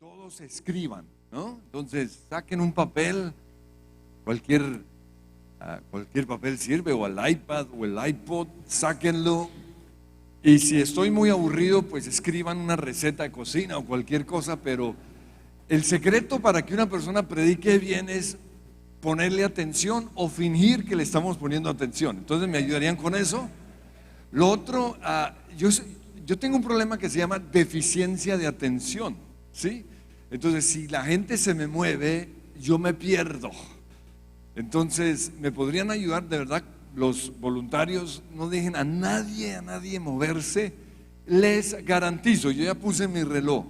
todos escriban, ¿no? Entonces saquen un papel, cualquier papel sirve, o el iPad o el iPod, sáquenlo. Y si estoy muy aburrido, pues escriban una receta de cocina o cualquier cosa. Pero el secreto para que una persona predique bien es ponerle atención o fingir que le estamos poniendo atención. Entonces, ¿me ayudarían con eso? Lo otro, yo tengo un problema que se llama deficiencia de atención, ¿sí? Entonces, si la gente se me mueve, yo me pierdo. Entonces, ¿me podrían ayudar? De verdad, los voluntarios, no dejen a nadie moverse. Les garantizo, yo ya puse mi reloj,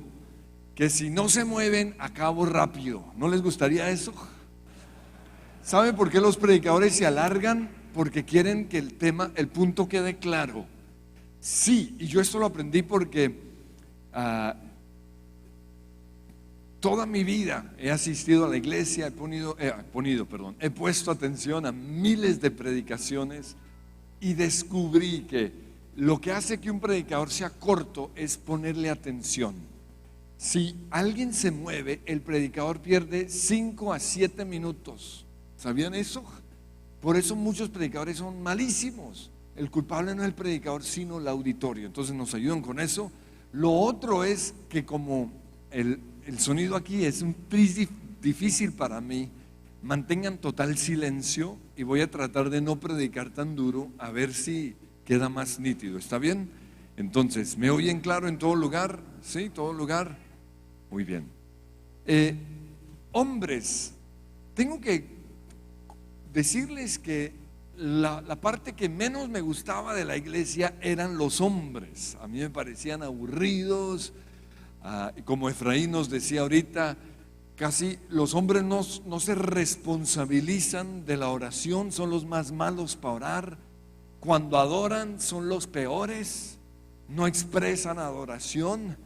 que si no se mueven, acabo rápido. ¿No les gustaría eso? ¿Saben por qué los predicadores se alargan? Porque quieren que el punto quede claro. Sí, y yo esto lo aprendí porque toda mi vida he asistido a la iglesia, he puesto atención a miles de predicaciones y descubrí que lo que hace que un predicador sea corto es ponerle atención. Si alguien se mueve, el predicador pierde 5 a 7 minutos. ¿Sabían eso? Por eso muchos predicadores son malísimos. El culpable no es el predicador, sino el auditorio. Entonces nos ayudan con eso. Lo otro es que como el sonido aquí es un difícil para mí, mantengan total silencio y voy a tratar de no predicar tan duro, a ver si queda más nítido. ¿Está bien? Entonces, ¿me oyen claro en todo lugar? ¿Sí? ¿Todo lugar? Muy bien. Hombres, tengo que decirles que la parte que menos me gustaba de la iglesia eran los hombres. A mí me parecían aburridos. Como Efraín nos decía ahorita, casi los hombres no se responsabilizan de la oración, son los más malos para orar. Cuando adoran son los peores, no expresan adoración.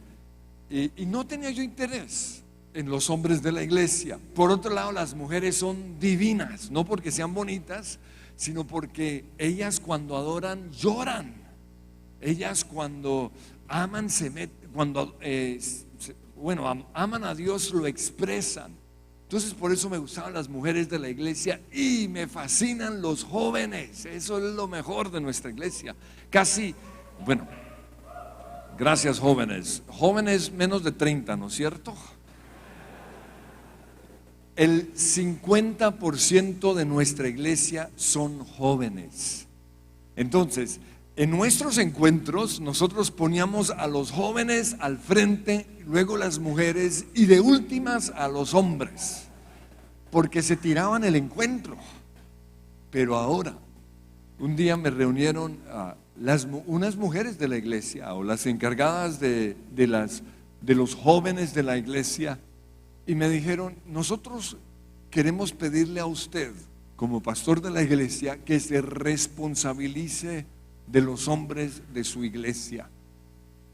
Y no tenía yo interés en los hombres de la iglesia. Por otro lado, las mujeres son divinas, no porque sean bonitas, sino porque ellas cuando adoran lloran. Ellas cuando aman aman a Dios, lo expresan. Entonces por eso me gustaban las mujeres de la iglesia y me fascinan los jóvenes. Eso es lo mejor de nuestra iglesia. Gracias jóvenes. Jóvenes menos de 30, ¿no es cierto? El 50% de nuestra iglesia son jóvenes. Entonces, en nuestros encuentros nosotros poníamos a los jóvenes al frente, luego las mujeres y de últimas a los hombres, porque se tiraban el encuentro. Pero ahora, un día me reunieron unas mujeres de la iglesia o las encargadas de los jóvenes de la iglesia y me dijeron: nosotros queremos pedirle a usted como pastor de la iglesia que se responsabilice de los hombres de su iglesia.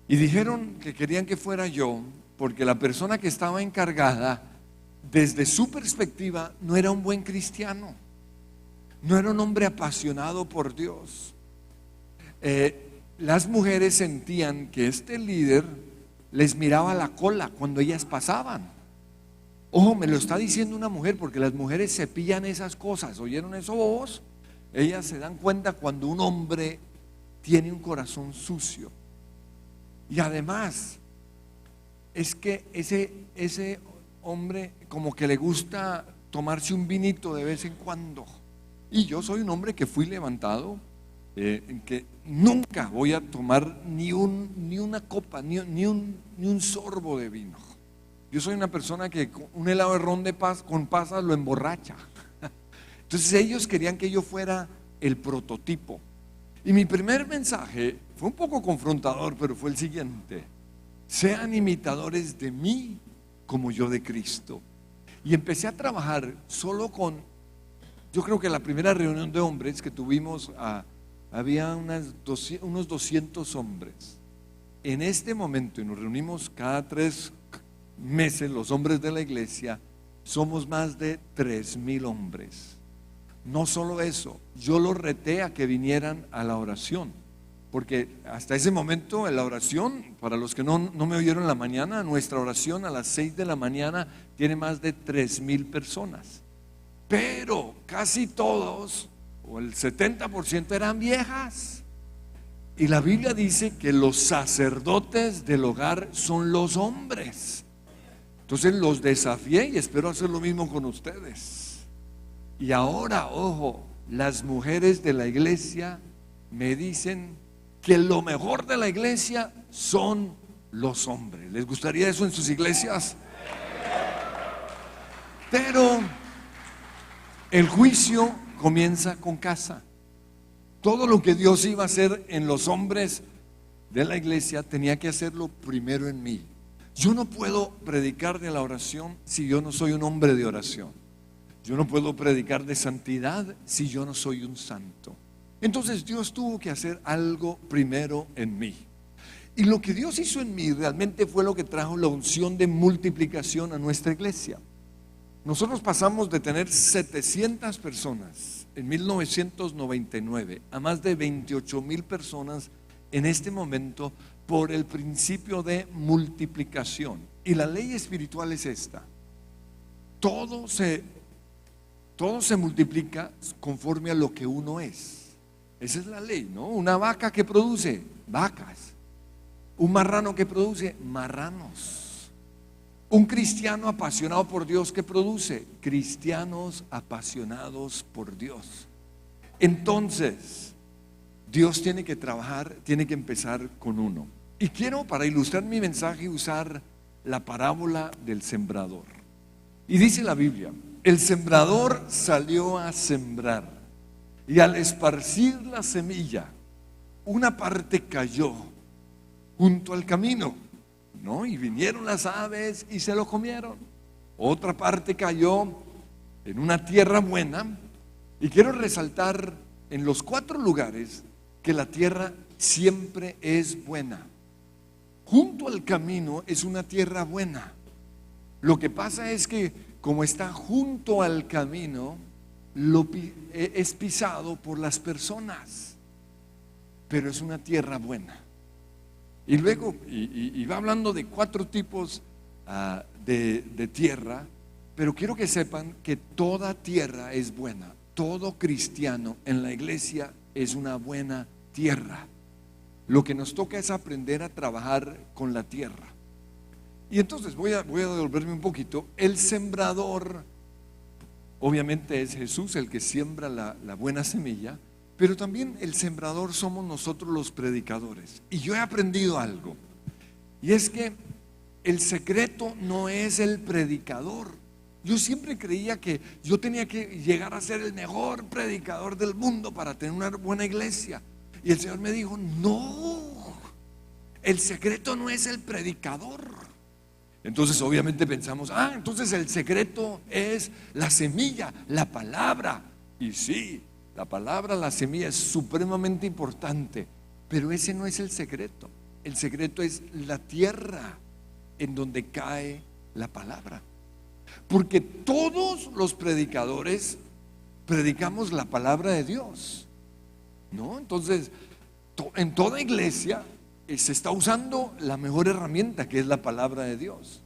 Y dijeron que querían que fuera yo, porque la persona que estaba encargada, desde su perspectiva, no era un buen cristiano, no era un hombre apasionado por Dios. Las mujeres sentían que este líder les miraba la cola cuando ellas pasaban. Ojo, me lo está diciendo una mujer, porque las mujeres se pillan esas cosas. ¿Oyeron eso vos? Ellas se dan cuenta cuando un hombre tiene un corazón sucio. Y además es que ese hombre como que le gusta tomarse un vinito de vez en cuando. Y yo soy un hombre que fui levantado en que nunca voy a tomar ni una copa, ni un sorbo de vino. Yo soy una persona que un helado de ron con pasas lo emborracha. Entonces ellos querían que yo fuera el prototipo. Y mi primer mensaje fue un poco confrontador, pero fue el siguiente: sean imitadores de mí como yo de Cristo. Y empecé a trabajar solo yo creo que la primera reunión de hombres que tuvimos, había unos 200 hombres. En este momento, y nos reunimos cada 3 meses los hombres de la iglesia, somos más de 3,000 hombres. No solo eso, yo los reté a que vinieran a la oración. porque hasta ese momento en la oración, para los que no me oyeron en la mañana, nuestra oración a las 6 de la mañana tiene más de 3,000 personas. Pero casi todos, o el 70% eran viejas. Y la Biblia dice que los sacerdotes del hogar son los hombres. Entonces los desafié y espero hacer lo mismo con ustedes. Y ahora, ojo, las mujeres de la iglesia me dicen que lo mejor de la iglesia son los hombres. ¿Les gustaría eso en sus iglesias? Pero el juicio comienza con casa. Todo lo que Dios iba a hacer en los hombres de la iglesia tenía que hacerlo primero en mí. Yo no puedo predicar de la oración si yo no soy un hombre de oración. Yo no puedo predicar de santidad si yo no soy un santo. Entonces Dios tuvo que hacer algo primero en mí. Y lo que Dios hizo en mí realmente fue lo que trajo la unción de multiplicación a nuestra iglesia. Nosotros pasamos de tener 700 personas en 1999 a más de 28,000 personas en este momento por el principio de multiplicación. Y la ley espiritual es esta: todo se multiplica conforme a lo que uno es. Esa es la ley, ¿no? Una vaca que produce vacas, un marrano que produce marranos. Un cristiano apasionado por Dios que produce cristianos apasionados por Dios. Entonces Dios tiene que trabajar, tiene que empezar con uno. Y quiero, para ilustrar mi mensaje, usar la parábola del sembrador. Y dice la Biblia: el sembrador salió a sembrar, y al esparcir la semilla, una parte cayó junto al camino, ¿no? Y vinieron las aves y se lo comieron. Otra parte cayó en una tierra buena. Y quiero resaltar en los 4 lugares que la tierra siempre es buena. Junto al camino es una tierra buena. Lo que pasa es que como está junto al camino, es pisado por las personas, pero es una tierra buena. Y luego, y va hablando de 4 tipos de tierra, pero quiero que sepan que toda tierra es buena. Todo cristiano en la iglesia es una buena tierra. Lo que nos toca es aprender a trabajar con la tierra. Y entonces voy a devolverme un poquito. El sembrador, obviamente, es Jesús el que siembra la buena semilla. Pero también el sembrador somos nosotros los predicadores. Y yo he aprendido algo, y es que el secreto no es el predicador. Yo siempre creía que yo tenía que llegar a ser el mejor predicador del mundo para tener una buena iglesia. Y el Señor me dijo: no, el secreto no es el predicador. Entonces obviamente pensamos: entonces el secreto es la semilla, la palabra. Y sí, la palabra, la semilla es supremamente importante, pero ese no es el secreto. El secreto es la tierra en donde cae la palabra. Porque todos los predicadores predicamos la palabra de Dios, ¿no? Entonces, en toda iglesia se está usando la mejor herramienta, que es la palabra de Dios.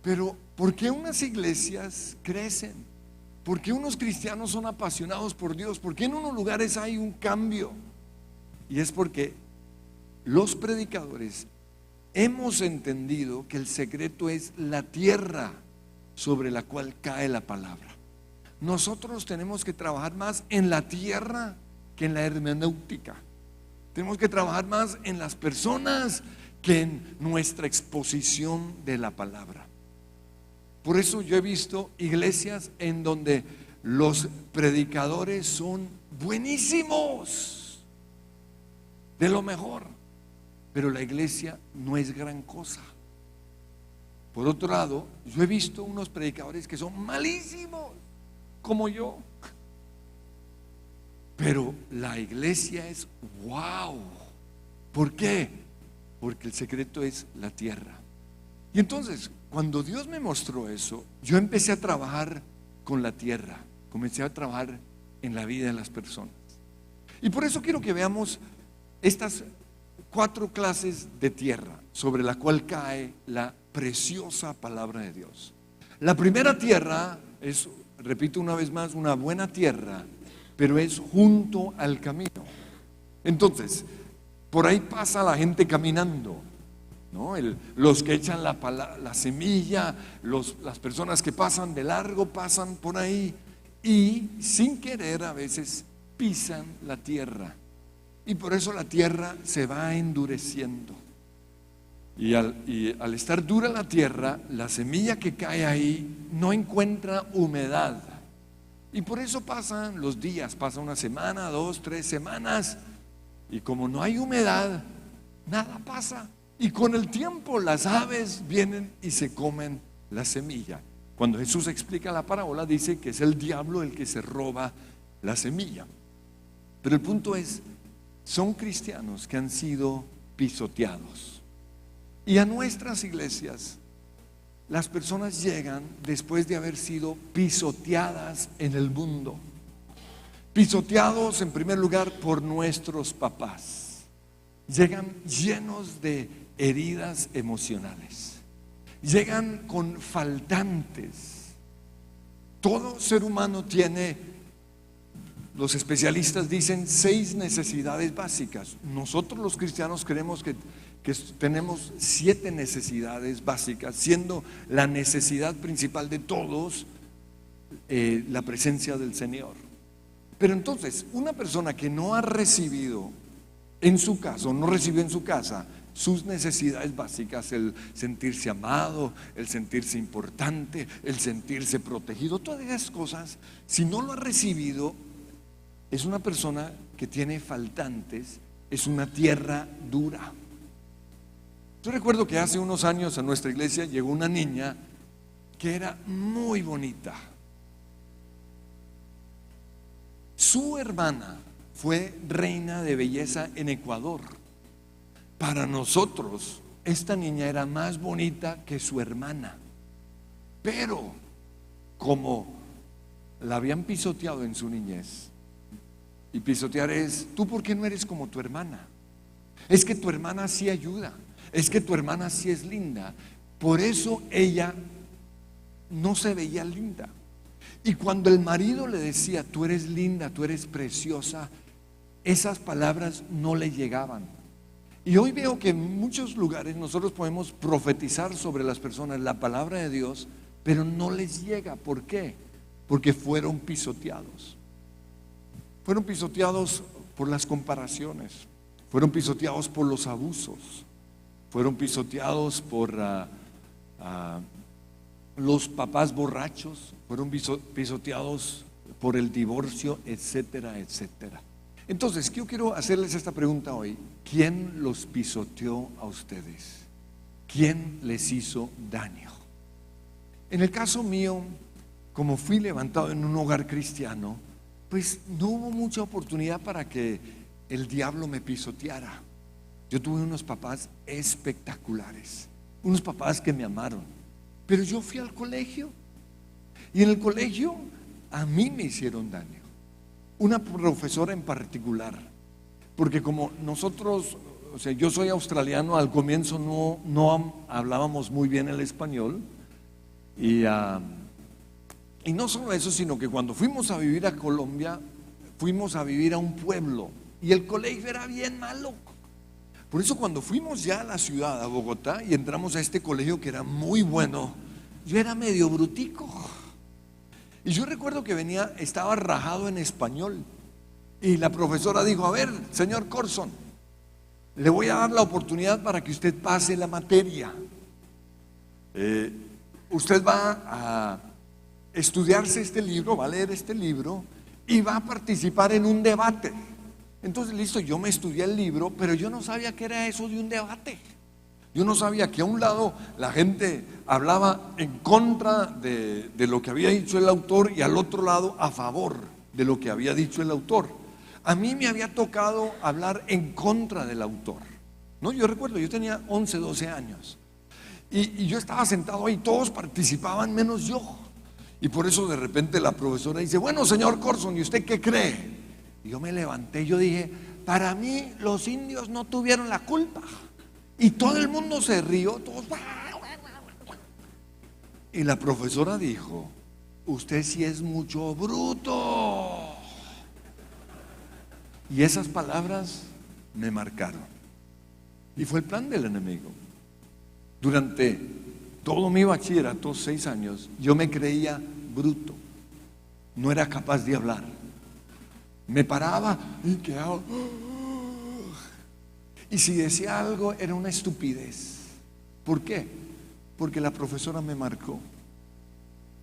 Pero ¿por qué unas iglesias crecen? ¿Por qué unos cristianos son apasionados por Dios? ¿Por qué en unos lugares hay un cambio? Y es porque los predicadores hemos entendido que el secreto es la tierra sobre la cual cae la palabra. Nosotros tenemos que trabajar más en la tierra que en la hermenéutica. Tenemos que trabajar más en las personas que en nuestra exposición de la palabra. Por eso yo he visto iglesias en donde los predicadores son buenísimos, de lo mejor, pero la iglesia no es gran cosa. Por otro lado, yo he visto unos predicadores que son malísimos, como yo, pero la iglesia es wow. ¿Por qué? Porque el secreto es la tierra. Y entonces, cuando Dios me mostró eso, yo empecé a trabajar con la tierra, comencé a trabajar en la vida de las personas. Y por eso quiero que veamos estas 4 clases de tierra sobre la cual cae la preciosa palabra de Dios. La primera tierra es, repito una vez más, una buena tierra, pero es junto al camino. Entonces, por ahí pasa la gente caminando, ¿no? Los que echan la semilla, las personas que pasan de largo pasan por ahí y sin querer a veces pisan la tierra. Y por eso la tierra se va endureciendo. Y al estar dura la tierra, la semilla que cae ahí no encuentra humedad. Y por eso pasan los días, pasa una semana, 2, 3 semanas, y como no hay humedad, nada pasa. Y con el tiempo las aves vienen y se comen la semilla. Cuando Jesús explica la parábola, dice que es el diablo el que se roba la semilla. Pero el punto es, son cristianos que han sido pisoteados. Y a nuestras iglesias, las personas llegan después de haber sido pisoteadas en el mundo. Pisoteados en primer lugar por nuestros papás. Llegan llenos de heridas emocionales. Llegan con faltantes. Todo ser humano tiene, los especialistas dicen, 6 necesidades básicas. Nosotros los cristianos creemos que tenemos 7 necesidades básicas, siendo la necesidad principal de todos la presencia del Señor. Pero entonces, una persona que no ha recibido en su casa, o no recibió en su casa sus necesidades básicas, el sentirse amado, el sentirse importante, el sentirse protegido, todas esas cosas, si no lo ha recibido, es una persona que tiene faltantes, es una tierra dura. Yo recuerdo que hace unos años a nuestra iglesia llegó una niña que era muy bonita. Su hermana fue reina de belleza en Ecuador. Para nosotros, esta niña era más bonita que su hermana. Pero, como la habían pisoteado en su niñez, y pisotear es, ¿tú por qué no eres como tu hermana? Es que tu hermana sí ayuda, es que tu hermana sí es linda. Por eso ella no se veía linda. Y cuando el marido le decía, tú eres linda, tú eres preciosa, esas palabras no le llegaban. Y hoy veo que en muchos lugares nosotros podemos profetizar sobre las personas la palabra de Dios, pero no les llega. ¿Por qué? Porque fueron pisoteados. Fueron pisoteados por las comparaciones, fueron pisoteados por los abusos, fueron pisoteados por los papás borrachos, fueron pisoteados por el divorcio, etcétera, etcétera. Entonces, yo quiero hacerles esta pregunta hoy. ¿Quién los pisoteó a ustedes? ¿Quién les hizo daño? En el caso mío, como fui levantado en un hogar cristiano, pues no hubo mucha oportunidad para que el diablo me pisoteara. Yo tuve unos papás espectaculares, unos papás que me amaron, pero yo fui al colegio y en el colegio a mí me hicieron daño. Una profesora en particular, porque como nosotros, o sea, yo soy australiano, al comienzo no hablábamos muy bien el español y no solo eso, sino que cuando fuimos a vivir a Colombia, fuimos a vivir a un pueblo y el colegio era bien malo. Por eso cuando fuimos ya a la ciudad, a Bogotá, y entramos a este colegio que era muy bueno, yo era medio brutico. Y yo recuerdo que estaba rajado en español. Y la profesora dijo, a ver, señor Corson, le voy a dar la oportunidad para que usted pase la materia. Usted va a estudiarse este libro, va a leer este libro y va a participar en un debate. Entonces, listo, yo me estudié el libro, pero yo no sabía qué era eso de un debate. Yo no sabía que a un lado la gente hablaba en contra de lo que había dicho el autor y al otro lado a favor de lo que había dicho el autor. A mí me había tocado hablar en contra del autor, ¿no? Yo recuerdo, yo tenía 11, 12 años y yo estaba sentado ahí, todos participaban menos yo. Y por eso de repente la profesora dice, bueno, señor Corson, ¿y usted qué cree? Y yo me levanté y yo dije, para mí los indios no tuvieron la culpa. Y todo el mundo se rió, todos. Y la profesora dijo, usted sí es mucho bruto. Y esas palabras me marcaron. Y fue el plan del enemigo. Durante todo mi bachillerato, 6 años, yo me creía bruto. No era capaz de hablar. Me paraba y quedaba. Y si decía algo era una estupidez. ¿Por qué? Porque la profesora me marcó.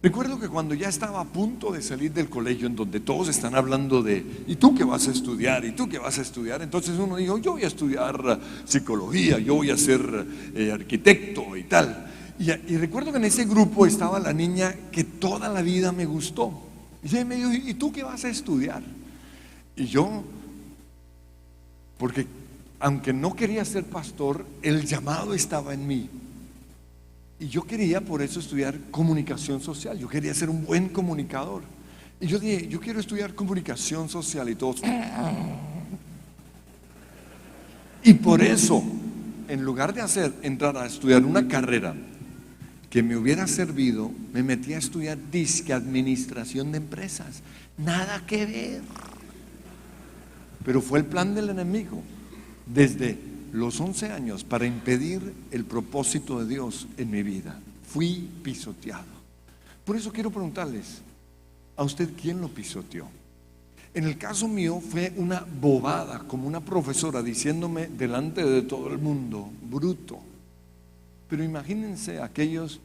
Recuerdo que cuando ya estaba a punto de salir del colegio, en donde todos están hablando de ¿y tú qué vas a estudiar? ¿Y tú qué vas a estudiar? Entonces uno dijo, yo voy a estudiar psicología, yo voy a ser arquitecto y tal. Y recuerdo que en ese grupo estaba la niña que toda la vida me gustó. Y ella me dijo, ¿y tú qué vas a estudiar? Y yo, porque aunque no quería ser pastor, el llamado estaba en mí. Y yo quería por eso estudiar comunicación social. Yo quería ser un buen comunicador. Y yo dije, yo quiero estudiar comunicación social. Y todos. Y por eso, en lugar de entrar a estudiar una carrera que me hubiera servido, me metí a estudiar disque administración de empresas. Nada que ver. Pero fue el plan del enemigo desde los 11 años para impedir el propósito de Dios en mi vida. Fui pisoteado. Por eso quiero preguntarles, ¿a usted quién lo pisoteó? En el caso mío fue una bobada, como una profesora diciéndome delante de todo el mundo, bruto. Pero imagínense aquellos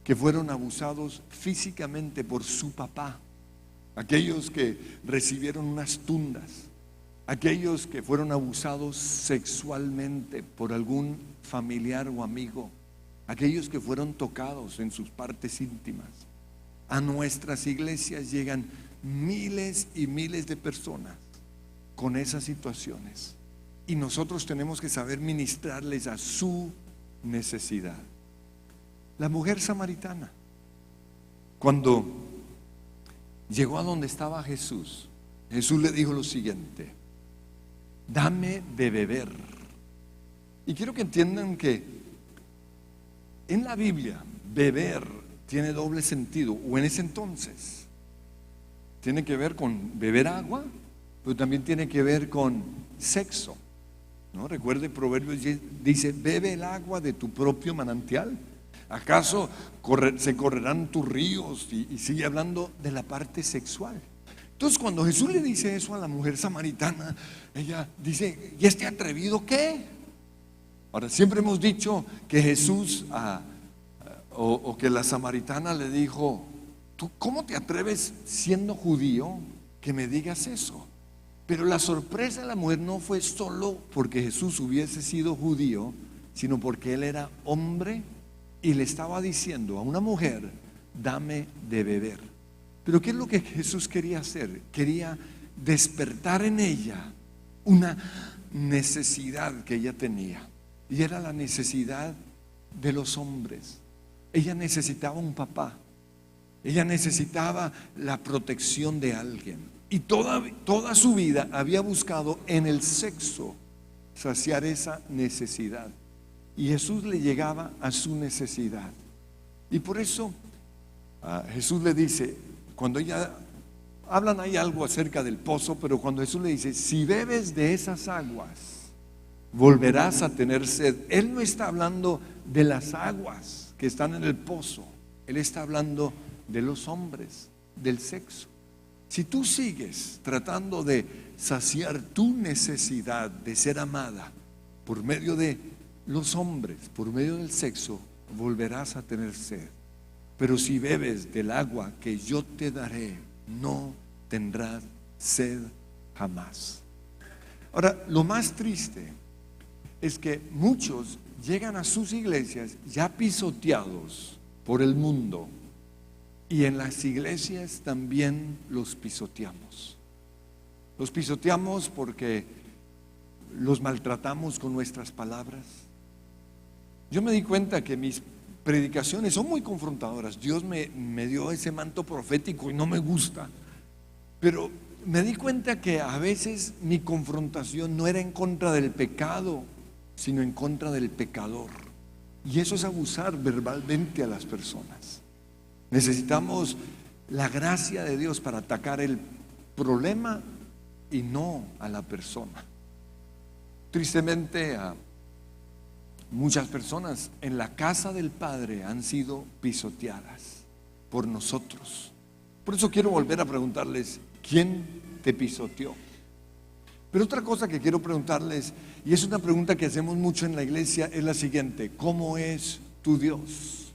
que fueron abusados físicamente por su papá, aquellos que recibieron unas tundas, aquellos que fueron abusados sexualmente por algún familiar o amigo, aquellos que fueron tocados en sus partes íntimas. A nuestras iglesias llegan miles y miles de personas con esas situaciones y nosotros tenemos que saber ministrarles a su necesidad. La mujer samaritana, cuando llegó a donde estaba Jesús, Jesús le dijo lo siguiente: dame de beber. Y quiero que entiendan que en la Biblia beber tiene doble sentido, o en ese entonces tiene que ver con beber agua, pero también tiene que ver con sexo, ¿no? Recuerde, Proverbios dice, bebe el agua de tu propio manantial. ¿Acaso se correrán tus ríos? Y sigue hablando de la parte sexual. Entonces cuando Jesús le dice eso a la mujer samaritana, ella dice, ¿y este atrevido qué? Ahora siempre hemos dicho que Jesús o que la samaritana le dijo, ¿tú cómo te atreves siendo judío que me digas eso? Pero la sorpresa de la mujer no fue solo porque Jesús hubiese sido judío, sino porque él era hombre y le estaba diciendo a una mujer, dame de beber. Pero ¿qué es lo que Jesús quería hacer? Quería despertar en ella una necesidad que ella tenía. Y era la necesidad de los hombres. Ella necesitaba un papá. Ella necesitaba la protección de alguien. Y toda su vida había buscado en el sexo saciar esa necesidad. Y Jesús le llegaba a su necesidad. Y por eso Jesús le dice, cuando ella hablan ahí algo acerca del pozo, pero cuando Jesús le dice, si bebes de esas aguas, volverás a tener sed. Él no está hablando de las aguas que están en el pozo. Él está hablando de los hombres, del sexo. Si tú sigues tratando de saciar tu necesidad de ser amada por medio de los hombres, por medio del sexo, volverás a tener sed. Pero si bebes del agua que yo te daré, no tendrás sed jamás. Ahora, lo más triste es que muchos llegan a sus iglesias ya pisoteados por el mundo, y en las iglesias también los pisoteamos. Los pisoteamos porque los maltratamos con nuestras palabras. Yo me di cuenta que mis predicaciones son muy confrontadoras. Dios me dio ese manto profético y no me gusta, pero me di cuenta que a veces mi confrontación no era en contra del pecado, sino en contra del pecador. Y eso es abusar verbalmente a las personas. Necesitamos la gracia de Dios para atacar el problema y no a la persona. Tristemente, muchas personas en la casa del Padre han sido pisoteadas por nosotros. Por eso quiero volver a preguntarles, ¿quién te pisoteó? Pero otra cosa que quiero preguntarles, y es una pregunta que hacemos mucho en la iglesia, es la siguiente: ¿cómo es tu Dios?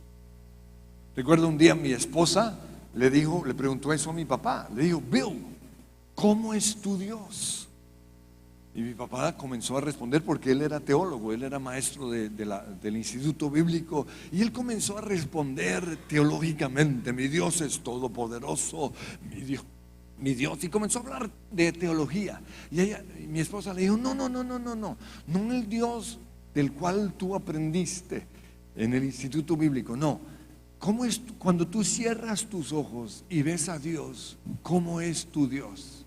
Recuerdo un día mi esposa le preguntó eso a mi papá. Le dijo: Bill, ¿cómo es tu Dios? Y mi papá comenzó a responder, porque él era teólogo, él era maestro del instituto bíblico, y él comenzó a responder teológicamente: mi Dios es todopoderoso, mi Dios, y comenzó a hablar de teología. Y mi esposa le dijo: no el Dios del cual tú aprendiste en el instituto bíblico, no. ¿Cómo es cuando tú cierras tus ojos y ves a Dios? ¿Cómo es tu Dios?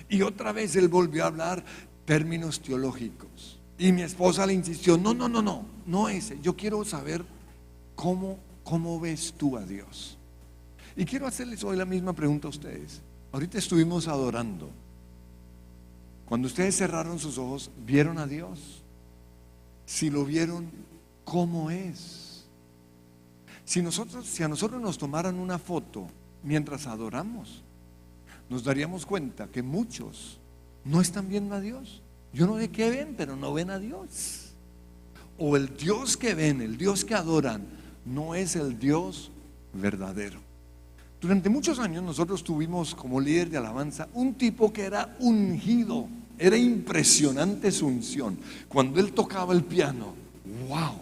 Y otra vez él volvió a hablar términos teológicos. Y mi esposa le insistió: no ese. Yo quiero saber cómo ves tú a Dios. Y quiero hacerles hoy la misma pregunta a ustedes. Ahorita estuvimos adorando. Cuando ustedes cerraron sus ojos, ¿vieron a Dios? Si lo vieron, ¿cómo es? Si a nosotros nos tomaran una foto mientras adoramos, nos daríamos cuenta que muchos no están viendo a Dios. Yo no sé qué ven, pero no ven a Dios. O el Dios que ven, el Dios que adoran, no es el Dios verdadero. Durante muchos años nosotros tuvimos como líder de alabanza un tipo que era ungido. Era impresionante su unción. Cuando él tocaba el piano, wow,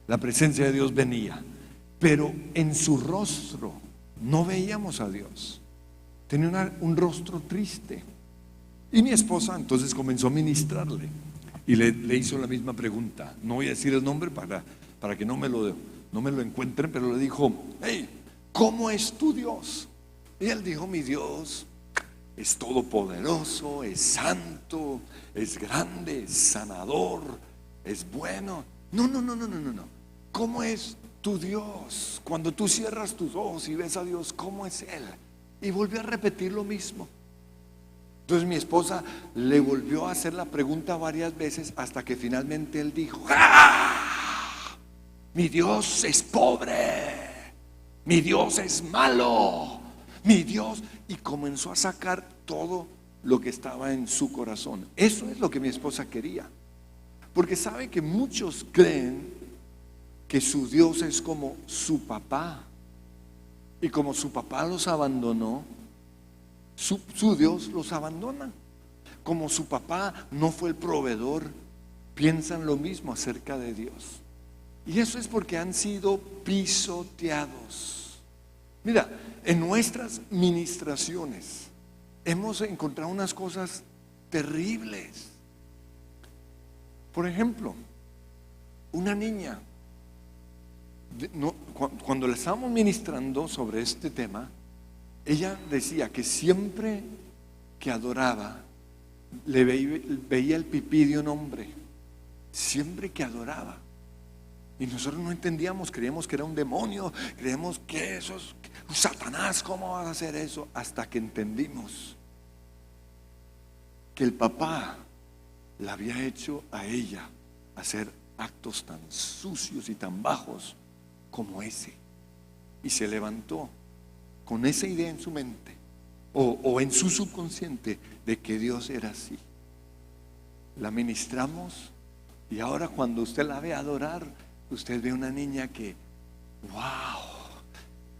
la presencia de Dios venía. Pero en su rostro no veíamos a Dios. Tenía un rostro triste. Y mi esposa entonces comenzó a ministrarle y le hizo la misma pregunta. No voy a decir el nombre para que no me lo encuentren, pero le dijo: hey, ¿cómo es tu Dios? Y él dijo: mi Dios es todopoderoso, es santo, es grande, es sanador, es bueno. No. ¿Cómo es tu Dios? Cuando tú cierras tus ojos y ves a Dios, ¿cómo es Él? Y volvió a repetir lo mismo. Entonces mi esposa le volvió a hacer la pregunta varias veces, hasta que finalmente él dijo: ¡ah! Mi Dios es pobre, mi Dios es malo, mi Dios. Y comenzó a sacar todo lo que estaba en su corazón. Eso es lo que mi esposa quería, porque sabe que muchos creen que su Dios es como su papá, y como su papá los abandonó, su Dios los abandona. Como su papá no fue el proveedor, piensan lo mismo acerca de Dios. Y eso es porque han sido pisoteados. Mira, en nuestras ministraciones hemos encontrado unas cosas terribles. Por ejemplo, una niña, cuando le estábamos ministrando sobre este tema, ella decía que siempre que adoraba veía el pipí de un hombre. Siempre que adoraba. Y nosotros no entendíamos, creíamos que era un demonio, creíamos que eso es Satanás. ¿Cómo vas a hacer eso? Hasta que entendimos que el papá la había hecho a ella hacer actos tan sucios y tan bajos como ese. Y se levantó con esa idea en su mente o en su subconsciente de que Dios era así. La ministramos, y ahora cuando usted la ve adorar, usted ve una niña que, wow,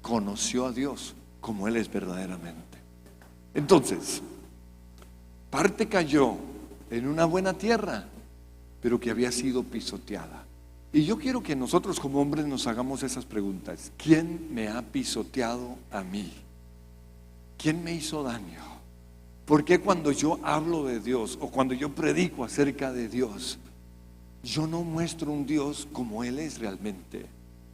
conoció a Dios como Él es verdaderamente. Entonces, parte cayó en una buena tierra, pero que había sido pisoteada. Y yo quiero que nosotros como hombres nos hagamos esas preguntas. ¿Quién me ha pisoteado a mí? ¿Quién me hizo daño? ¿Por qué cuando yo hablo de Dios o cuando yo predico acerca de Dios, yo no muestro un Dios como Él es realmente,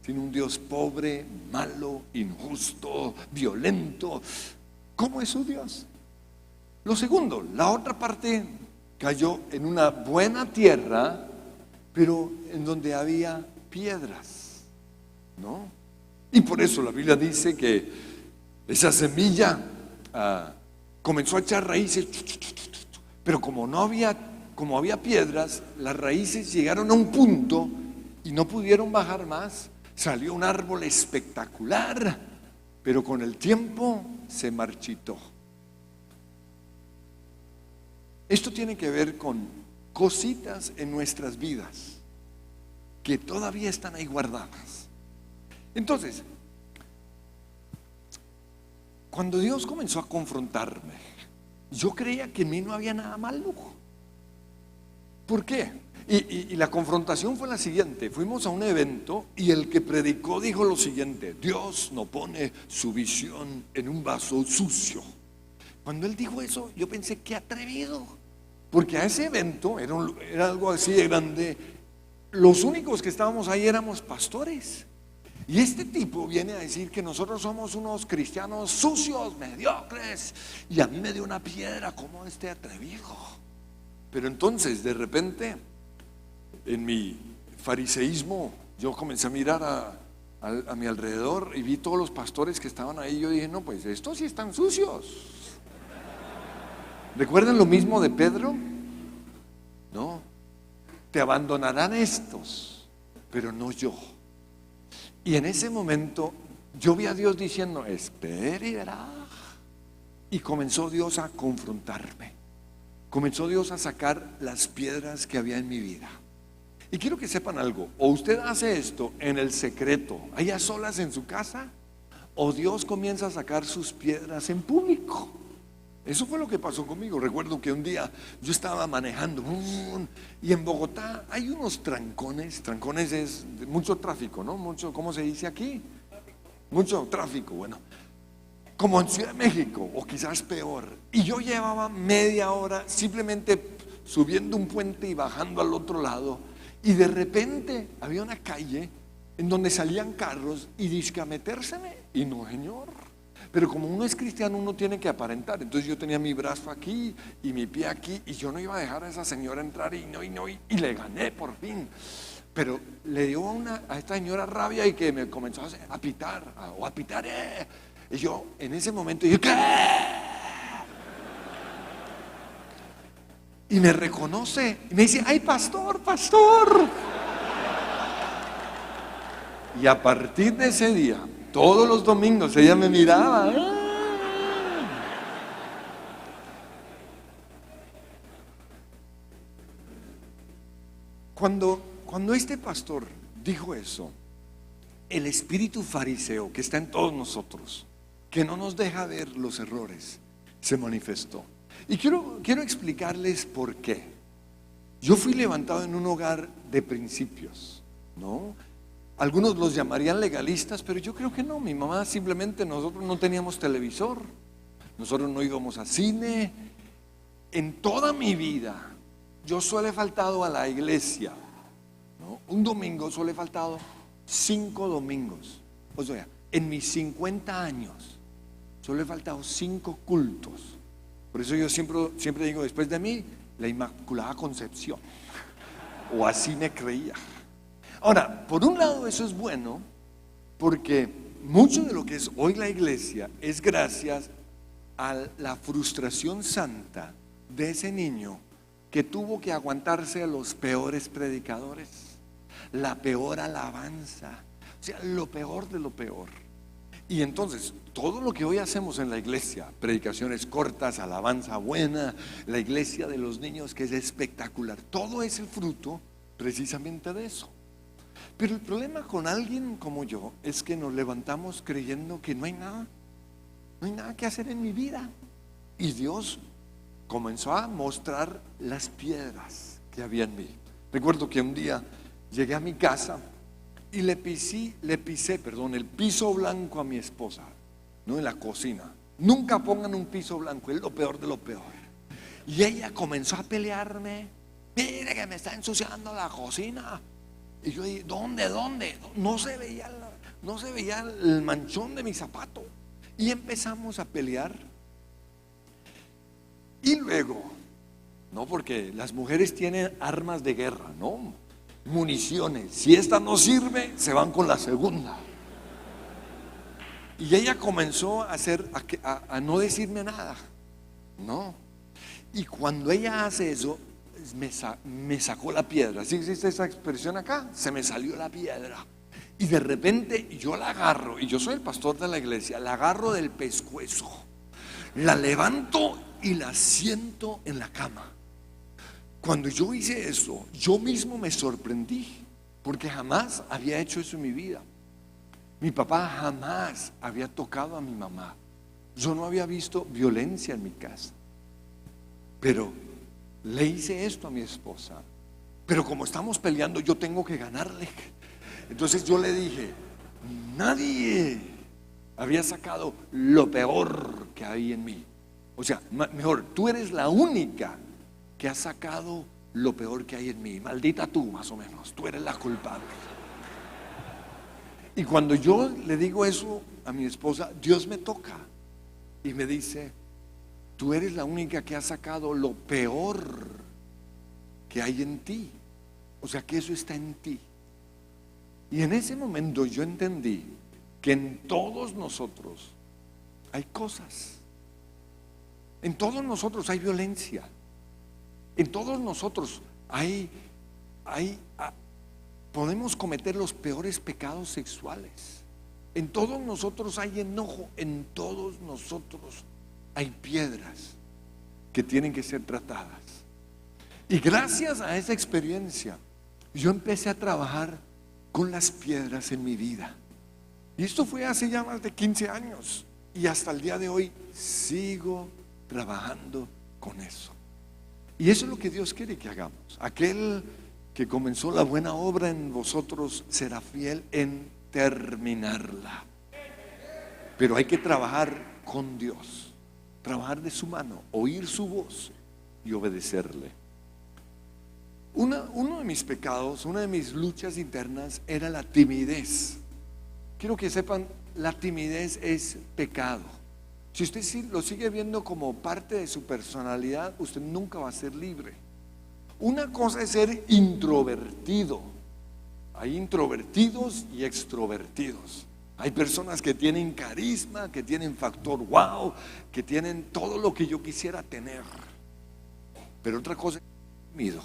sino un Dios pobre, malo, injusto, violento? ¿Cómo es su Dios? Lo segundo, la otra parte cayó en una buena tierra, pero en donde había piedras, ¿no? Y por eso la Biblia dice que esa semilla comenzó a echar raíces, pero como había piedras, las raíces llegaron a un punto y no pudieron bajar más. Salió un árbol espectacular, pero con el tiempo se marchitó. Esto tiene que ver con cositas en nuestras vidas que todavía están ahí guardadas. Entonces, cuando Dios comenzó a confrontarme, yo creía que en mí no había nada malo. ¿Por qué? Y la confrontación fue la siguiente. Fuimos a un evento y el que predicó dijo lo siguiente: Dios no pone su visión en un vaso sucio. Cuando él dijo eso, yo pensé, qué atrevido, porque a ese evento era algo así de grande. Los únicos que estábamos ahí éramos pastores, y este tipo viene a decir que nosotros somos unos cristianos sucios, mediocres, y a mí me dio una piedra. ¿Cómo este atrevido? Pero entonces de repente, en mi fariseísmo, yo comencé a mirar a mi alrededor y vi todos los pastores que estaban ahí. Yo dije, no, pues estos sí están sucios. ¿Recuerdan lo mismo de Pedro? No, te abandonarán estos, pero no yo. Y en ese momento yo vi a Dios diciendo, espere y verá. Y comenzó Dios a confrontarme. Comenzó Dios a sacar las piedras que había en mi vida. Y quiero que sepan algo: o usted hace esto en el secreto, allá solas en su casa, o Dios comienza a sacar sus piedras en público. Eso fue lo que pasó conmigo. Recuerdo que un día yo estaba manejando y en Bogotá hay unos trancones. Trancones es mucho tráfico, ¿no? Mucho, ¿cómo se dice aquí? Mucho tráfico, bueno, como en Ciudad de México, o quizás peor. Y yo llevaba media hora simplemente subiendo un puente y bajando al otro lado, y de repente había una calle en donde salían carros y dizque a metérseme, y no, señor. Pero como uno es cristiano, uno tiene que aparentar. Entonces yo tenía mi brazo aquí y mi pie aquí, y yo no iba a dejar a esa señora entrar, y le gané por fin. Pero le dio a esta señora rabia, y que me comenzó a pitar, a pitar. Y yo en ese momento dije, ¿qué? Y me reconoce y me dice, ay, pastor, pastor. Y a partir de ese día, todos los domingos ella me miraba. Cuando este pastor dijo eso, el espíritu fariseo que está en todos nosotros, que no nos deja ver los errores, se manifestó. Y quiero explicarles por qué. Yo fui levantado en un hogar de principios, ¿no? Algunos los llamarían legalistas, pero yo creo que no. Mi mamá simplemente, nosotros no teníamos televisor, nosotros no íbamos a cine. En toda mi vida yo solo he faltado a la iglesia, ¿no? Un domingo solo he faltado 5 domingos. O sea, en mis 50 años solo he faltado 5 cultos. Por eso yo siempre digo, después de mí, la Inmaculada Concepción, o así me creía. Ahora, por un lado eso es bueno, porque mucho de lo que es hoy la iglesia es gracias a la frustración santa de ese niño que tuvo que aguantarse a los peores predicadores, la peor alabanza, o sea, lo peor de lo peor. Y entonces, todo lo que hoy hacemos en la iglesia, predicaciones cortas, alabanza buena, la iglesia de los niños que es espectacular, todo es el fruto precisamente de eso. Pero el problema con alguien como yo es que nos levantamos creyendo que no hay nada que hacer en mi vida. Y Dios comenzó a mostrar las piedras que había en mí. Recuerdo que un día llegué a mi casa y le pisé el piso blanco a mi esposa, no, en la cocina. Nunca pongan un piso blanco, es lo peor de lo peor. Y ella comenzó a pelearme, mire que me está ensuciando la cocina. Y yo dije, ¿dónde? No se veía el manchón. manchón de mi zapato. Y empezamos a pelear. Y luego, no, porque las mujeres tienen armas de guerra, ¿no? Municiones. Si esta no sirve, se van con la segunda. Y ella comenzó a no decirme nada, ¿no? Y cuando ella hace eso, me sacó la piedra. ¿Sí existe esa expresión acá? Se me salió la piedra. Y de repente yo la agarro, y yo soy el pastor de la iglesia, la agarro del pescuezo, la levanto y la siento en la cama. Cuando yo hice eso, yo mismo me sorprendí, porque jamás había hecho eso en mi vida. Mi papá jamás había tocado a mi mamá. Yo no había visto violencia en mi casa. Pero le hice esto a mi esposa. Pero como estamos peleando, yo tengo que ganarle. Entonces yo le dije, nadie había sacado lo peor que hay en mí. O sea, mejor, tú eres la única que ha sacado lo peor que hay en mí. Maldita tú, más o menos. Tú eres la culpable. Y cuando yo le digo eso a mi esposa, Dios me toca y me dice, tú eres la única que ha sacado lo peor que hay en ti. O sea que eso está en ti. Y en ese momento yo entendí que en todos nosotros hay cosas. En todos nosotros hay violencia. En todos nosotros podemos cometer los peores pecados sexuales. En todos nosotros hay enojo. En todos nosotros hay piedras que tienen que ser tratadas. Y gracias a esa experiencia, yo empecé a trabajar con las piedras en mi vida. Y esto fue hace ya más de 15 años. Y hasta el día de hoy sigo trabajando con eso. Y eso es lo que Dios quiere que hagamos. Aquel que comenzó la buena obra en vosotros será fiel en terminarla. Pero hay que trabajar con Dios, trabajar de su mano, oír su voz y obedecerle. Uno de mis pecados, una de mis luchas internas era la timidez. Quiero que sepan, la timidez es pecado. Si usted lo sigue viendo como parte de su personalidad, usted nunca va a ser libre. Una cosa es ser introvertido. Hay introvertidos y extrovertidos. Hay personas que tienen carisma, que tienen factor wow, que tienen todo lo que yo quisiera tener. Pero otra cosa es tímido.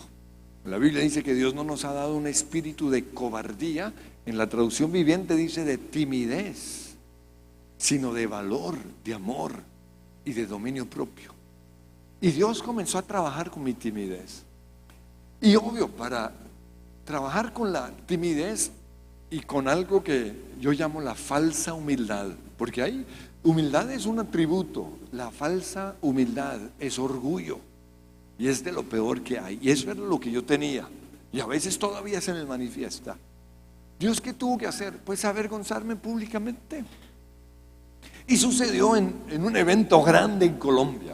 La Biblia dice que Dios no nos ha dado un espíritu de cobardía. En la traducción viviente dice de timidez, sino de valor, de amor y de dominio propio. Y Dios comenzó a trabajar con mi timidez. Y obvio, para trabajar con la timidez y con algo que yo llamo la falsa humildad, porque humildad es un atributo, la falsa humildad es orgullo y es de lo peor que hay. Y eso era lo que yo tenía y a veces todavía se me manifiesta. ¿Dios qué tuvo que hacer? Pues avergonzarme públicamente. Y sucedió en un evento grande en Colombia.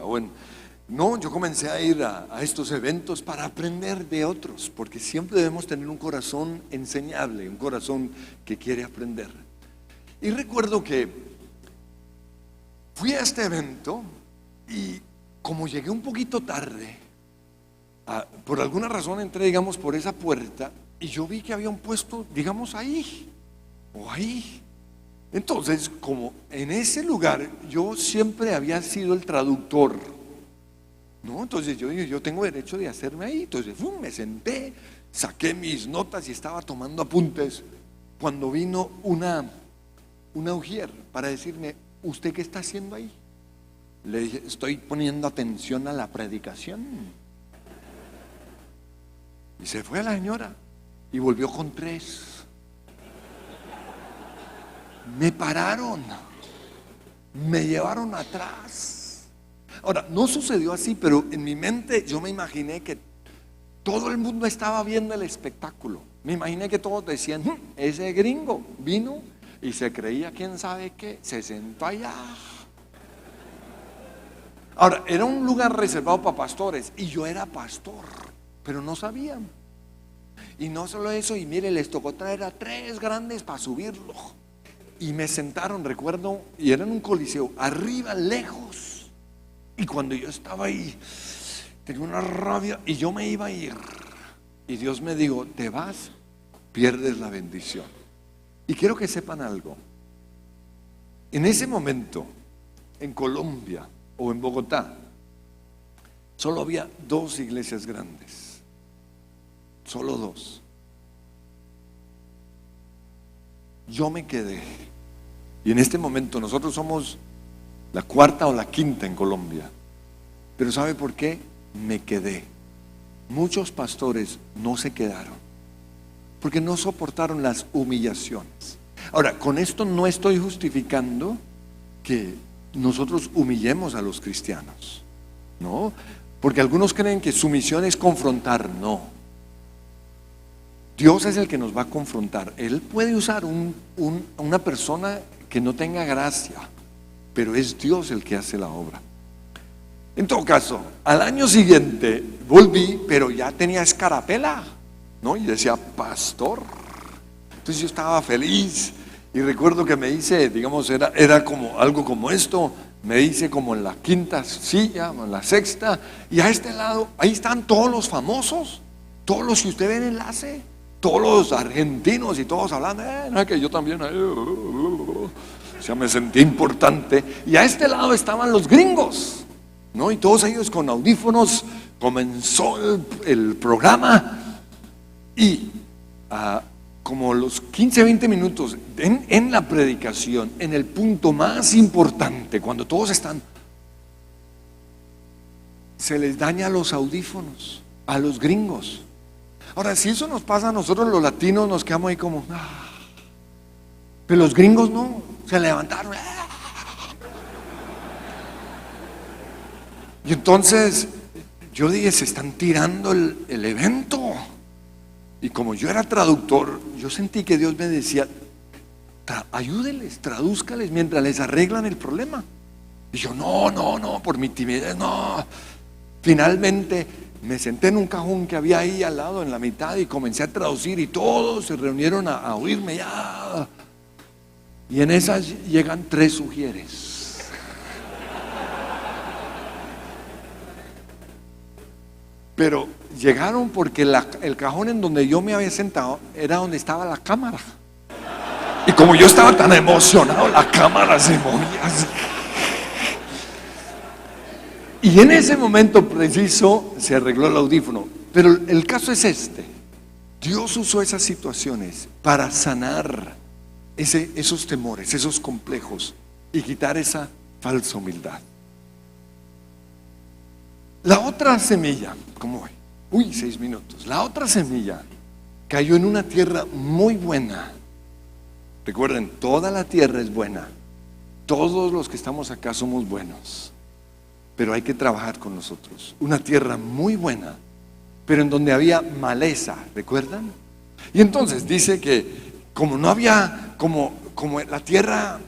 Yo comencé a ir a estos eventos para aprender de otros, porque siempre debemos tener un corazón enseñable, un corazón que quiere aprender. Y recuerdo que fui a este evento y como llegué un poquito tarde, por alguna razón entré, digamos, por esa puerta y yo vi que había un puesto, digamos, ahí o ahí. Entonces, como en ese lugar yo siempre había sido el traductor, ¿no? Entonces yo dije, yo tengo derecho de hacerme ahí. Entonces me senté, saqué mis notas y estaba tomando apuntes cuando vino una ujier para decirme, ¿usted qué está haciendo ahí? Le dije, estoy poniendo atención a la predicación. Y se fue la señora y volvió con 3. Me pararon, me llevaron atrás. Ahora, no sucedió así, pero en mi mente yo me imaginé que todo el mundo estaba viendo el espectáculo. Me imaginé que todos decían, ese gringo vino y se creía quién sabe qué, se sentó allá. Ahora, era un lugar reservado para pastores y yo era pastor, pero no sabían. Y no solo eso, y mire, les tocó traer a 3 grandes para subirlo. Y me sentaron, recuerdo, y era en un coliseo, arriba, lejos. Y cuando yo estaba ahí, tenía una rabia y yo me iba a ir. Y Dios me dijo, te vas, pierdes la bendición. Y quiero que sepan algo. En ese momento, en Colombia o en Bogotá, solo había 2 iglesias grandes. Solo 2. Yo me quedé. Y en este momento nosotros somos la 4ª o la 5ª en Colombia. Pero ¿sabe por qué? Me quedé. Muchos pastores no se quedaron porque no soportaron las humillaciones. Ahora, con esto no estoy justificando que nosotros humillemos a los cristianos, ¿no? Porque algunos creen que su misión es confrontar. No. Dios es el que nos va a confrontar. Él puede usar una persona que no tenga gracia, pero es Dios el que hace la obra. En todo caso, al año siguiente volví, pero ya tenía escarapela, ¿no? Y decía, pastor. Entonces yo estaba feliz. Y recuerdo que me hice, digamos, era como algo como esto. Me hice como en la 5ª silla, en la 6ª. Y a este lado, ahí están todos los famosos, todos los que usted ve en enlace, todos los argentinos y todos hablando, no, que yo también. O sea, me sentí importante. Y a este lado estaban los gringos, ¿no? Y todos ellos con audífonos. Comenzó el programa. Y como los 15, 20 minutos en la predicación, en el punto más importante, cuando todos están, se les daña los audífonos a los gringos. Ahora, si eso nos pasa a nosotros los latinos, nos quedamos ahí como, pero los gringos no, se levantaron. Y entonces yo dije, se están tirando el evento. Y como yo era traductor, yo sentí que Dios me decía, ayúdeles, tradúzcales mientras les arreglan el problema. Y yo, no, por mi timidez, no. Finalmente me senté en un cajón que había ahí al lado, en la mitad, y comencé a traducir, y todos se reunieron a oírme ya. Y en esas llegan 3 ujieres. Pero llegaron porque el cajón en donde yo me había sentado era donde estaba la cámara. Y como yo estaba tan emocionado, la cámara se movía así. Y en ese momento preciso se arregló el audífono. Pero el caso es este. Dios usó esas situaciones para sanar esos temores, esos complejos, y quitar esa falsa humildad. La otra semilla, ¿cómo voy? 6 minutos. La otra semilla cayó en una tierra muy buena. Recuerden, toda la tierra es buena. Todos los que estamos acá somos buenos. Pero hay que trabajar con nosotros. Una tierra muy buena, pero en donde había maleza, ¿recuerdan? Y entonces dice que como no había, como la tierra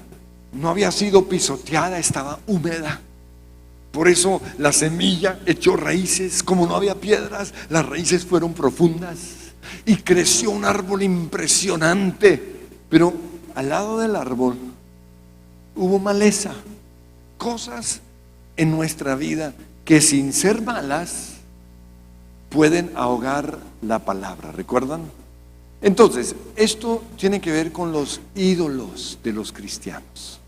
no había sido pisoteada, estaba húmeda. Por eso la semilla echó raíces. Como no había piedras, las raíces fueron profundas y creció un árbol impresionante. Pero al lado del árbol hubo maleza, cosas en nuestra vida que sin ser malas pueden ahogar la palabra. ¿Recuerdan? Entonces, esto tiene que ver con los ídolos de los cristianos,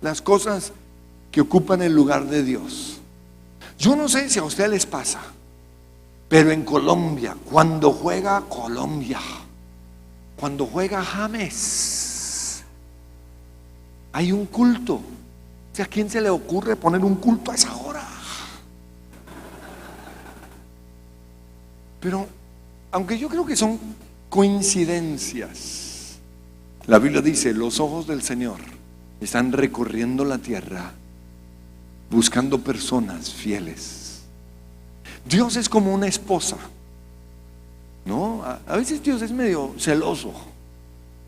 las cosas que ocupan el lugar de Dios. Yo no sé si a ustedes les pasa, pero en Colombia, cuando juega Colombia, cuando juega James, hay un culto. O sea, ¿a quién se le ocurre poner un culto a esa hora? Pero, aunque yo creo que son coincidencias, la Biblia dice, los ojos del Señor están recorriendo la tierra buscando personas fieles. Dios es como una esposa, ¿no? A veces Dios es medio celoso.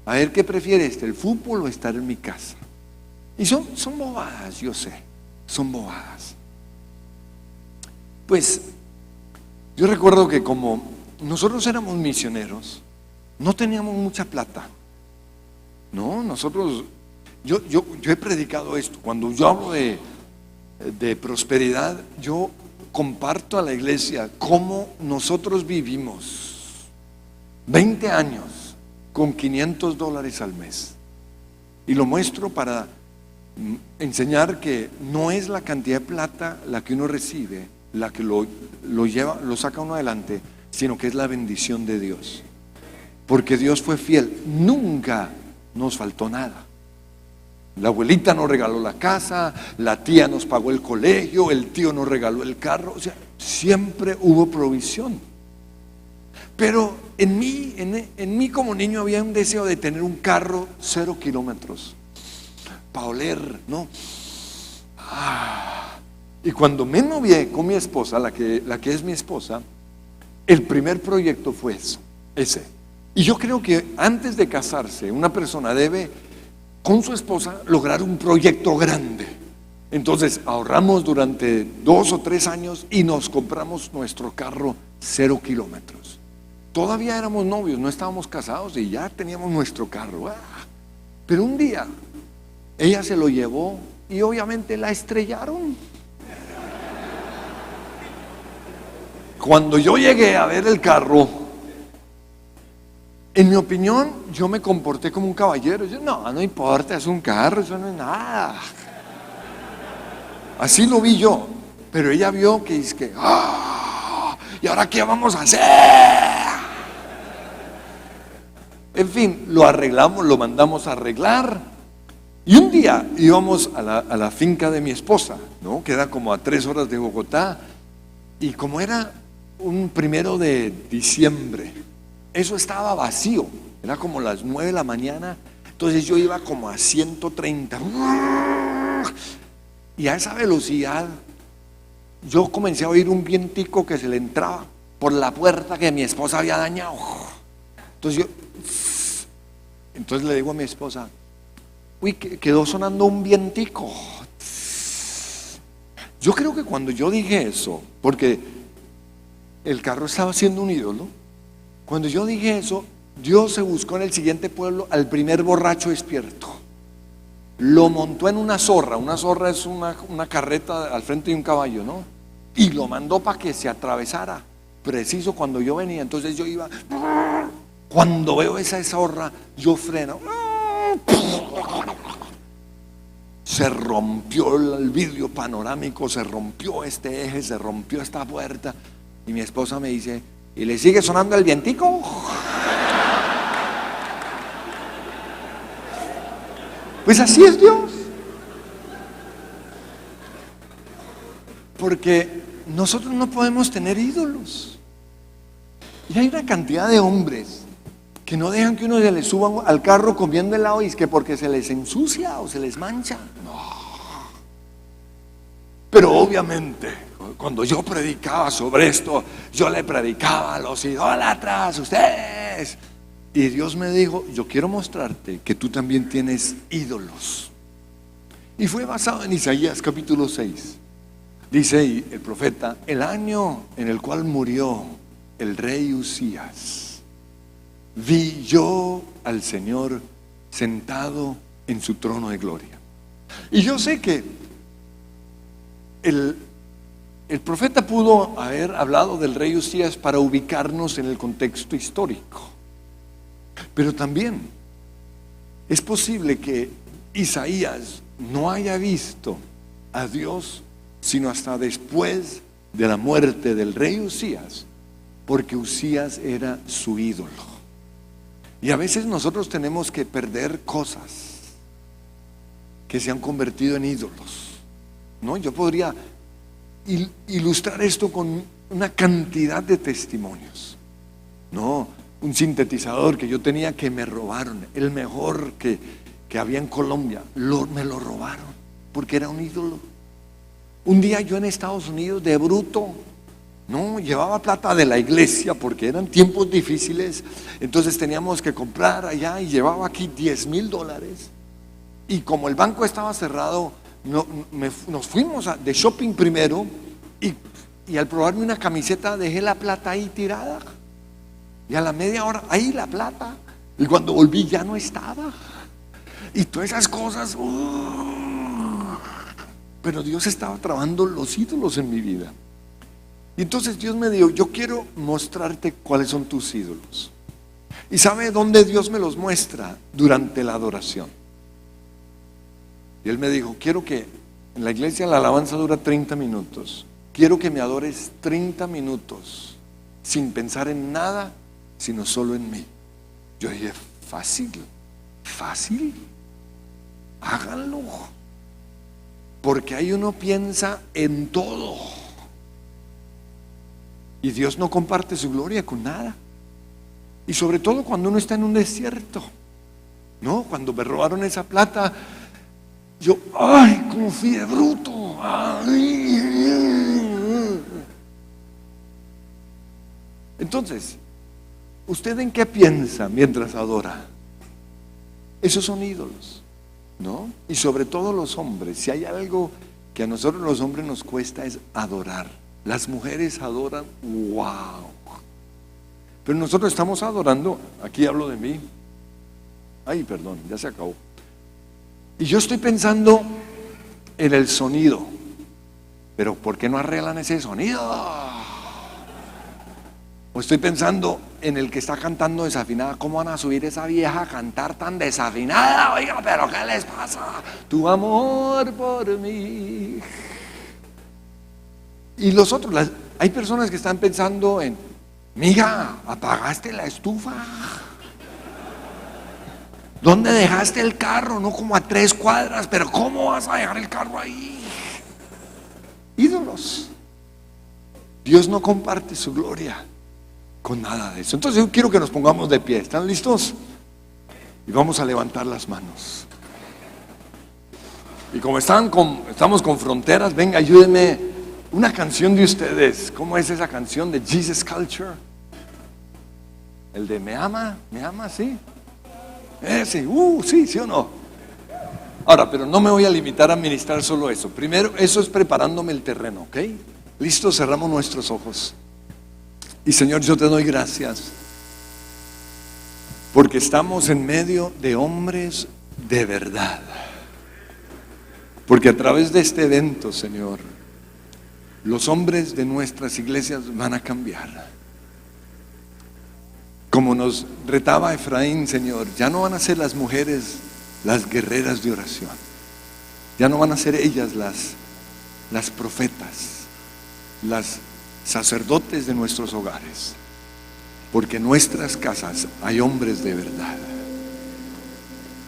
A ver, ¿qué prefieres? ¿El fútbol o estar en mi casa? Y son bobadas, yo sé, son bobadas. Pues yo recuerdo que como nosotros éramos misioneros, no teníamos mucha plata, ¿no? Nosotros, yo he predicado esto. Cuando yo hablo de de prosperidad, yo comparto a la iglesia cómo nosotros vivimos 20 años con $500 al mes. Y lo muestro para enseñar que no es la cantidad de plata la que uno recibe, la que lo lleva, lo saca uno adelante, sino que es la bendición de Dios. Porque Dios fue fiel, nunca nos faltó nada. La abuelita nos regaló la casa, la tía nos pagó el colegio, el tío nos regaló el carro, o sea, siempre hubo provisión. Pero en mí como niño había un deseo de tener un carro 0 kilómetros para oler, ¿no? Y cuando me novié con mi esposa, la que es mi esposa, el primer proyecto fue ese. Y yo creo que antes de casarse, una persona debe, con su esposa, lograr un proyecto grande. Entonces ahorramos durante 2 o 3 años y nos compramos nuestro carro 0 kilómetros. Todavía éramos novios, no estábamos casados y ya teníamos nuestro carro. Pero un día ella se lo llevó y obviamente la estrellaron. Cuando yo llegué a ver el carro, en mi opinión, yo me comporté como un caballero. Yo, no importa, es un carro, eso no es nada. Así lo vi yo. Pero ella vio que es que, ¿y ahora qué vamos a hacer? En fin, lo arreglamos, lo mandamos a arreglar. Y un día íbamos a la finca de mi esposa, ¿no? Queda como a 3 horas de Bogotá. Y como era un 1 de diciembre, eso estaba vacío, era como las 9 de la mañana. Entonces yo iba como a 130 y a esa velocidad yo comencé a oír un vientico que se le entraba por la puerta que mi esposa había dañado. Entonces le digo a mi esposa, uy, quedó sonando un vientico. Yo creo que cuando yo dije eso, porque el carro estaba siendo un ídolo, cuando yo dije eso, Dios se buscó en el siguiente pueblo al primer borracho despierto. Lo montó en una zorra. Una zorra es una carreta al frente de un caballo, ¿no? Y lo mandó para que se atravesara preciso cuando yo venía. Entonces yo iba, cuando veo esa zorra, yo freno. Se rompió el vidrio panorámico, se rompió este eje, se rompió esta puerta. Y mi esposa me dice, ¿y le sigue sonando el vientico? Pues así es Dios. Porque nosotros no podemos tener ídolos. Y hay una cantidad de hombres que no dejan que uno se les suba al carro comiendo helado y es que porque se les ensucia o se les mancha. No. Pero obviamente, cuando yo predicaba sobre esto, yo le predicaba a los idólatras, ustedes. Y Dios me dijo, yo quiero mostrarte que tú también tienes ídolos. Y fue basado en Isaías capítulo 6. Dice el profeta, el año en el cual murió el rey Usías, vi yo al Señor sentado en su trono de gloria. Y yo sé que el profeta pudo haber hablado del rey Usías para ubicarnos en el contexto histórico. Pero también es posible que Isaías no haya visto a Dios sino hasta después de la muerte del rey Usías, porque Usías era su ídolo. Y a veces nosotros tenemos que perder cosas que se han convertido en ídolos, ¿no? Yo podría ilustrar esto con una cantidad de testimonios, ¿no? Un sintetizador que yo tenía que me robaron, el mejor que había en Colombia, me lo robaron porque era un ídolo. Un día yo en Estados Unidos de bruto, no, llevaba plata de la iglesia porque eran tiempos difíciles, entonces teníamos que comprar allá y llevaba aquí $10,000 y como el banco estaba cerrado, nos fuimos de shopping primero y al probarme una camiseta dejé la plata ahí tirada y a la media hora ahí la plata y cuando volví ya no estaba y todas esas cosas. Pero Dios estaba trabajando los ídolos en mi vida. Y entonces Dios me dijo, yo quiero mostrarte cuáles son tus ídolos. ¿Y sabe dónde Dios me los muestra? Durante la adoración. Y Él me dijo, quiero que en la iglesia la alabanza dura 30 minutos. Quiero que me adores 30 minutos sin pensar en nada, sino solo en mí. Yo dije, fácil, háganlo. Porque ahí uno piensa en todo. Y Dios no comparte su gloria con nada. Y sobre todo cuando uno está en un desierto. No, cuando me robaron esa plata, yo, ay, como fui de bruto. Ay. Entonces, ¿usted en qué piensa mientras adora? Esos son ídolos, ¿no? Y sobre todo los hombres, si hay algo que a nosotros los hombres nos cuesta es adorar. Las mujeres adoran, wow. Pero nosotros estamos adorando, aquí hablo de mí. Ay, perdón, ya se acabó. Y yo estoy pensando en el sonido. Pero ¿por qué no arreglan ese sonido? O estoy pensando en el que está cantando desafinada. ¿Cómo van a subir esa vieja a cantar tan desafinada? Oiga, pero ¿qué les pasa? Tu amor por mí. Y los otros, hay personas que están pensando en, mija, apagaste la estufa. ¿Dónde dejaste el carro? No, como a 3 cuadras, pero ¿cómo vas a dejar el carro ahí? Ídolos. Dios no comparte su gloria con nada de eso. Entonces yo quiero que nos pongamos de pie. ¿Están listos? Y vamos a levantar las manos. Y como estamos con fronteras, venga, ayúdenme. Una canción de ustedes. ¿Cómo es esa canción de Jesus Culture? El de me ama, sí. Ese, sí o no. Ahora, pero no me voy a limitar a ministrar solo eso. Primero, eso es preparándome el terreno, ¿ok? Listo, cerramos nuestros ojos. Y Señor, yo te doy gracias porque estamos en medio de hombres de verdad. Porque a través de este evento, Señor, los hombres de nuestras iglesias van a cambiar. Como nos retaba Efraín, Señor, ya no van a ser las mujeres las guerreras de oración. Ya no van a ser ellas las profetas, las sacerdotes de nuestros hogares. Porque en nuestras casas hay hombres de verdad.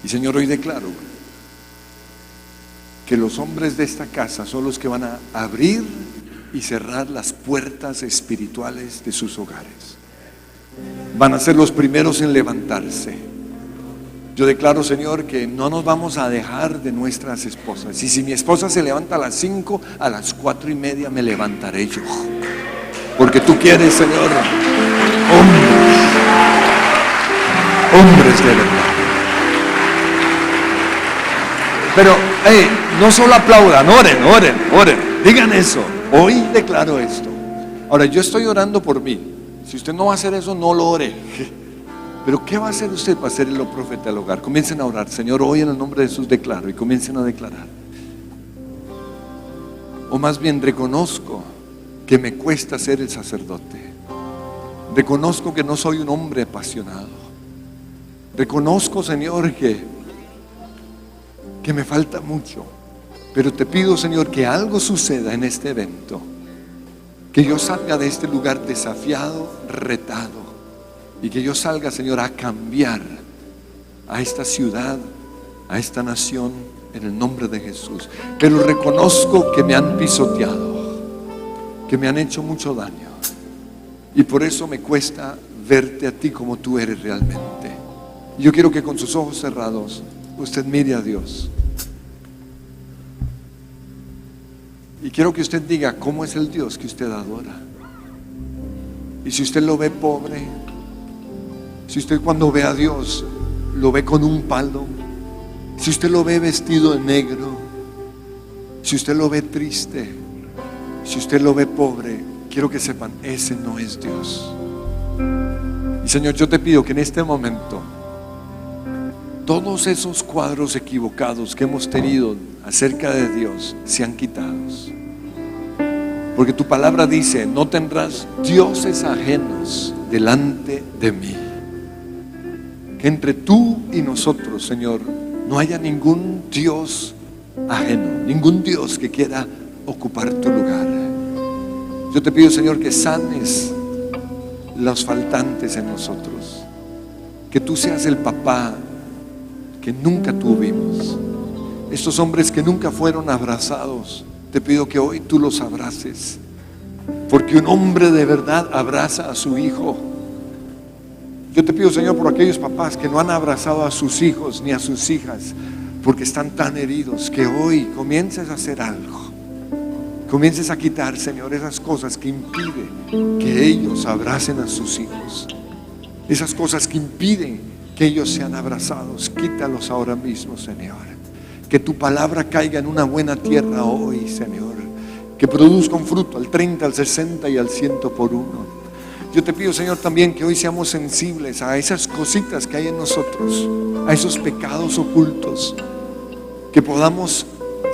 Y Señor, hoy declaro que los hombres de esta casa son los que van a abrir y cerrar las puertas espirituales de sus hogares. Van a ser los primeros en levantarse. Yo declaro, Señor, que no nos vamos a dejar de nuestras esposas. Y si mi esposa se levanta a las 5, a las 4:30 me levantaré yo. Porque tú quieres, Señor, hombres de verdad. Pero, no solo aplaudan, oren. Digan eso. Hoy declaro esto. Ahora, yo estoy orando por mí. Si usted no va a hacer eso, no lo ore. Pero ¿qué va a hacer usted para ser el profeta del hogar? Comiencen a orar. Señor, hoy en el nombre de Jesús declaro. Y comiencen a declarar. O más bien reconozco que me cuesta ser el sacerdote. Reconozco que no soy un hombre apasionado. Reconozco, Señor, que me falta mucho. Pero te pido, Señor, que algo suceda en este evento. Que yo salga de este lugar desafiado, retado. Y que yo salga, Señor, a cambiar a esta ciudad, a esta nación, en el nombre de Jesús. Pero reconozco que me han pisoteado, que me han hecho mucho daño. Y por eso me cuesta verte a ti como tú eres realmente. Yo quiero que con sus ojos cerrados usted mire a Dios. Y quiero que usted diga cómo es el Dios que usted adora. Y si usted lo ve pobre, si usted cuando ve a Dios lo ve con un palo, si usted lo ve vestido de negro, si usted lo ve triste, si usted lo ve pobre, quiero que sepan, ese no es Dios. Y Señor, yo te pido que en este momento todos esos cuadros equivocados que hemos tenido acerca de Dios sean quitados. Porque tu palabra dice: no tendrás dioses ajenos delante de mí. Que entre tú y nosotros, Señor, no haya ningún Dios ajeno, ningún Dios que quiera ocupar tu lugar. Yo te pido, Señor, que sanes los faltantes en nosotros, que tú seas el papá que nunca tuvimos. Estos hombres que nunca fueron abrazados, te pido que hoy tú los abraces, porque un hombre de verdad abraza a su hijo. Yo te pido, Señor, por aquellos papás que no han abrazado a sus hijos ni a sus hijas, porque están tan heridos, que hoy comiences a hacer algo. Comiences a quitar, Señor, esas cosas que impiden que ellos abracen a sus hijos. Esas cosas que impiden que ellos sean abrazados. Quítalos ahora mismo, Señor. Que tu palabra caiga en una buena tierra hoy, Señor. Que produzca un fruto al 30, al 60 y al 100 por uno. Yo te pido, Señor, también que hoy seamos sensibles a esas cositas que hay en nosotros, a esos pecados ocultos, que podamos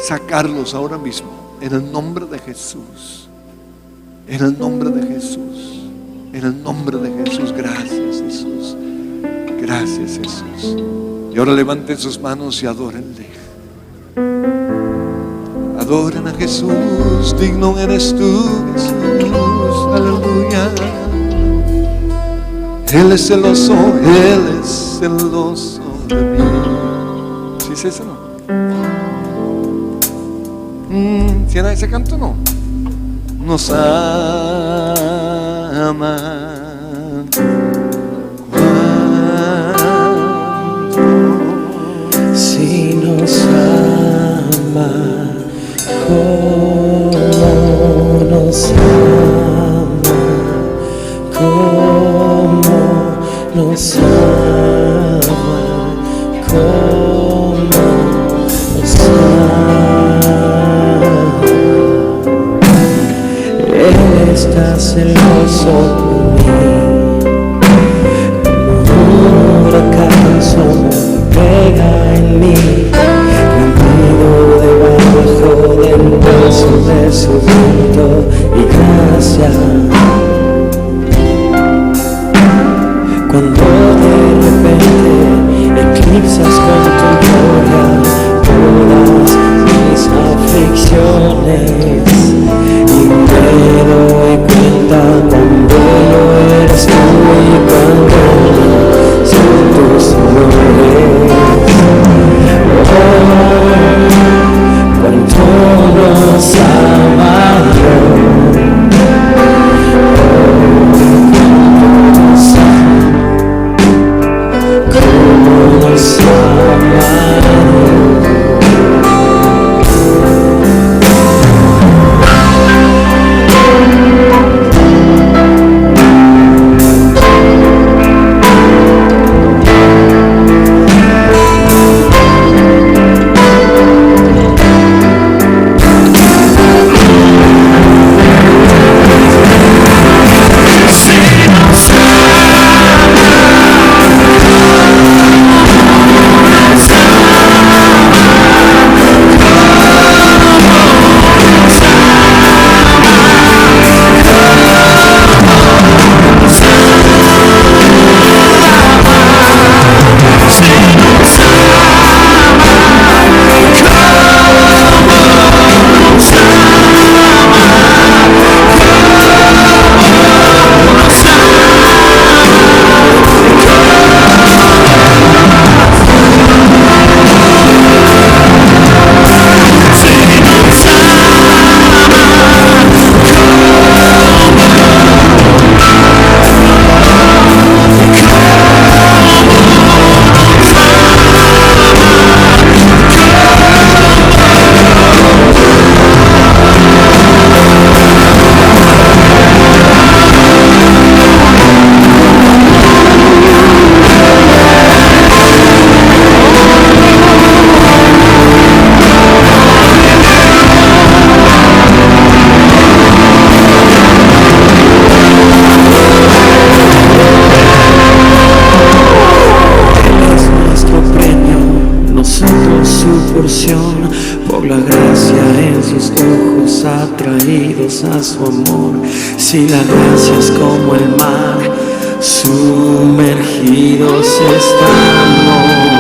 sacarlos ahora mismo, en el nombre de Jesús. En el nombre de Jesús. En el nombre de Jesús. Gracias, Jesús. Gracias, Jesús. Y ahora levanten sus manos y adórenle. Adoren a Jesús. Digno eres tú, Jesús. Aleluya. Él es celoso de mí. ¿Sí es eso, no? ¿Sí era ese canto, no? Nos ama. Si nos ama, cómo nos ama, cómo nos ama, cómo nos ama. Él está celoso por mí, como un huracán pega en mí, rendido debajo del peso de su viento y gracia. Cuando de repente eclipsas con tu gloria todas mis aflicciones, y me doy cuenta cuán bello eres tú y cuán grandes son tus amores. Cuánto nos ama Dios. su porción, por la gracia en sus ojos atraídos a su amor. Si la gracia es como el mar, sumergidos estamos.